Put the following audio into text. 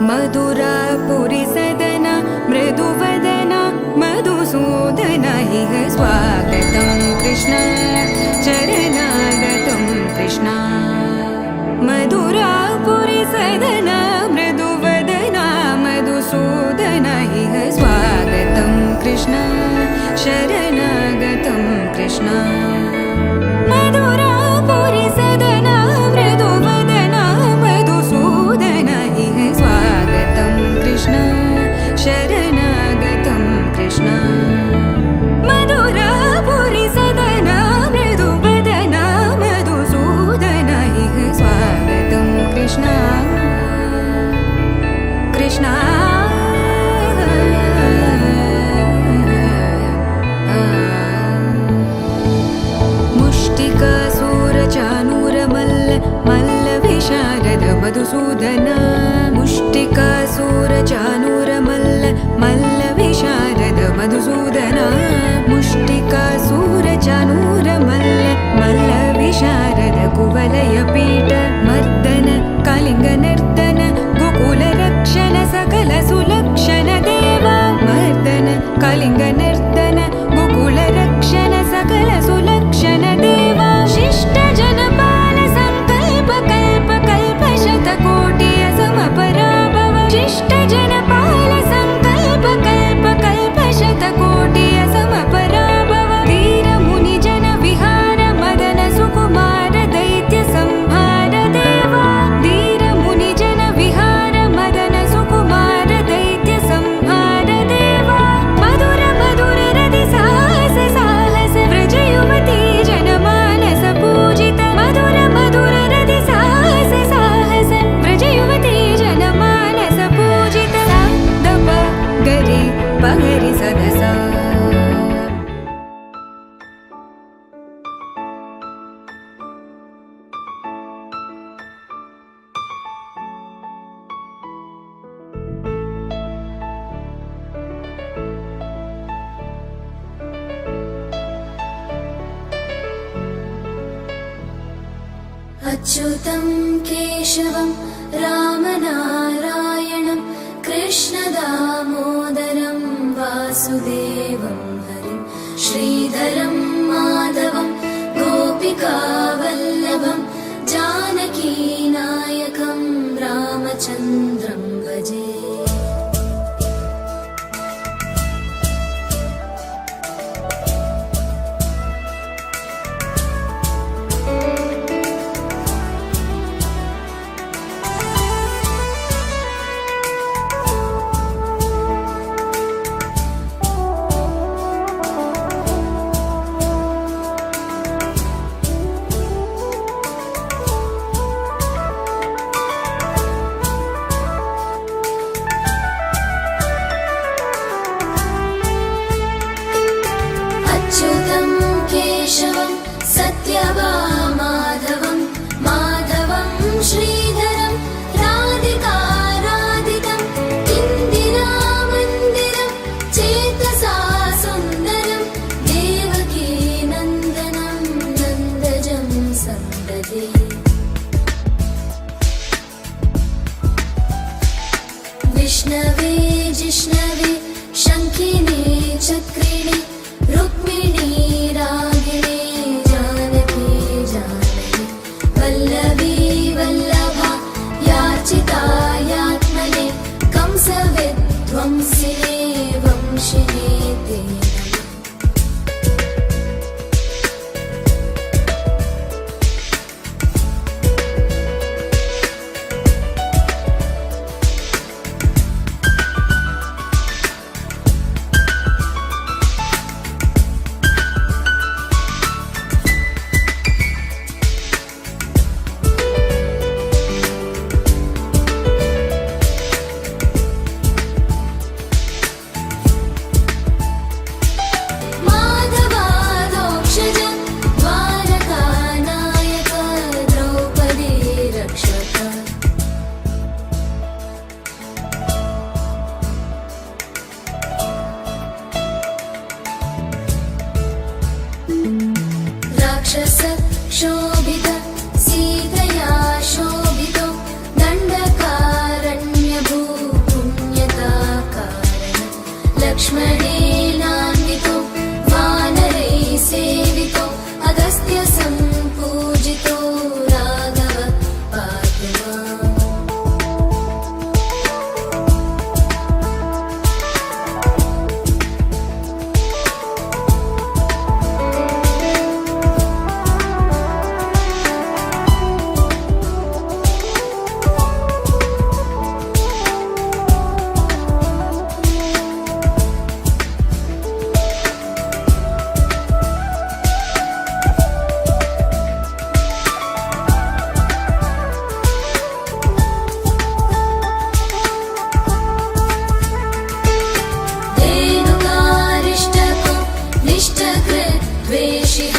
मधुरापुरी सदन मृदुवदन मधुसूदन इह स्वागतं कृष्ण शरणागतं कृष्ण मधुरापुरी सदन मृदुवदन मधुसूदन इह स्वागतं कृष्ण शरणागतं कृष्ण मधुरापुरी सदन मृदुवदन मधुसूदन इह स्वागतं कृष्ण शरणागतं कृष्ण मधुरापुरी सदन मृदुवदन मधुसूदन इह स्वागतं कृष्ण कृष्ण मधुसूदन मुष्टिकासुरचाणूरमल्ल मल्ल विशारद मधुसूदन मुष्टिकासुरचाणूरमल्ल मल्ल विशारद कुवलयपीठ मर्दन कलिङ्गनर्दन गोकुलरक्षण सकल सुलक्षण देव मर्दन कलिङ्गनर्दन गोकुलरक्षण सकल सुलक्षण देव शिष्ट जनपाल संकल्प कल्प कल्प शतकोटि असमपराभव शिष्ट जनपाल संकल्प कल्प कल्प शतकोटि असमपराभव वीर मुनि जन विहार मदन सुकुमार दैत्य संहार देवा वीर मुनि जन विहार मदन सुकुमार दैत्य संहार देवा मधुर मधुर रति साहस साहस व्रज युवती जनमानस पूजित मधुर मधुर रति साहस साहस व्रज युवती जनमानस पूजित दप गरि पगरि सदसा अच्युतं केशवं रामनारायणं कृष्णदामोदरं वासुदेवं हरिं श्रीधरं माधवं गोपिकावल्लभं जानकीनायकं रामचन्द्रं भजे अच्युतं केशवं सत्यभामाधवं माधवं श्रीधरं राधिकाराधितं इन्दिरामन्दिरं चेतसा सुन्दरं देवकी नन्दनं नन्दजं सन्ददे विष्णवे जिष्णवे शङ्खिने चक्रिणे रुक्मिणी क्षोभित सीतया शोभितो दण्डकारण्यभूपुण्यताकारण लक्ष्मणेनान्वितो वानरैः सेवितो अगस्त्य सम्पूजितो राघव पातु माम्। धेनुकारिष्टको निष्ठकृद्वेषिः